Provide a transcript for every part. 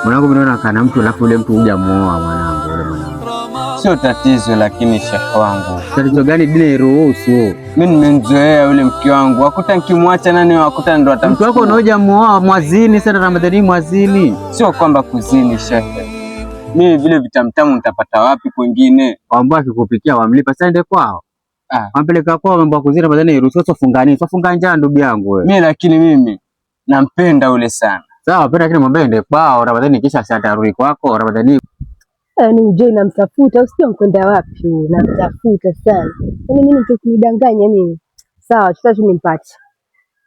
Mwanangu mimi naona kana mtu alafu yule mtu hujamuoa mwanangu yule mwanangu. Sio tatizo, lakini shekhi wangu. Tatizo gani bila iruhusu? Mimi nimemzoea yule mke wangu. Wakuta nikimwacha nani wakuta ndo atamchukua. Mtu wako unaojamuoa mwazini sana Ramadhani mwazini. Sio kwamba kuzini shekhi. Mimi vile vitamtamu nitapata wapi kwingine? Waambia akikupikia wamlipa sende kwao. Wampeleka kwao mambo ya kuzini Ramadhani iruhusu sofungani. Sofunga njaa ndugu yangu wewe. Mimi nampenda ule sana. Sawa, penda kile mwambie ende kwao Ramadhani kisha atarudi kwako Ramadhani. Ni uje namtafuta, usije mkwenda wapi? Namtafuta sana. Mimi nitakudanganya mimi. Sawa, tutatu nimpate.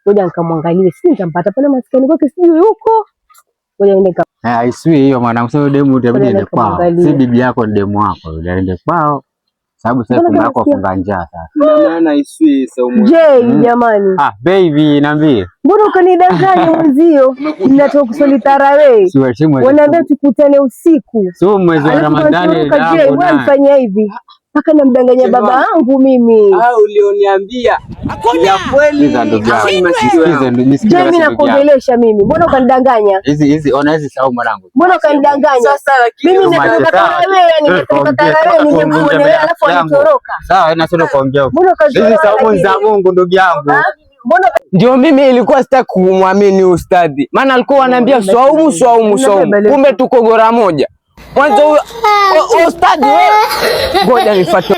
Ngoja nikamwangalie, si nitampata pale maskani kwake sijui huko. Ngoja niende Isiwi hiyo mwanangu, sio demu utabidi ende kwao. Si bibi yako ni demu wako, yule ende kwao. Sababu sasa kuna yako funga njaa sasa. Maana isiwi saumu. Jamani. Baby niambie. Mbona ukanidanganya mwezio? Ninatoka kusali tarawih. Wanaambia tukutane usiku. Sio mwezi wa Ramadhani wewe unafanya hivi. Mpaka namdanganya baba yangu mimi. Ulioniambia ya kweli za ndugu yangu. Nisikize mimi nakuongelesha mimi. Mbona ukanidanganya? Hizi ona hizi sawa mwanangu. Mbona ukanidanganya? Sasa lakini mimi nataka tarawih, nimetoka tarawih nimekuona alafu anitoroka. Sawa, nasema kuongea. Hizi saumu za Mungu ndugu yangu. Ndio mimi ilikuwa sitaki kumwamini ustadhi. Maana alikuwa ananiambia swaumu. Kumbe tuko gora moja. Mwanzo ustadhi wewe. Ngoja nifuate.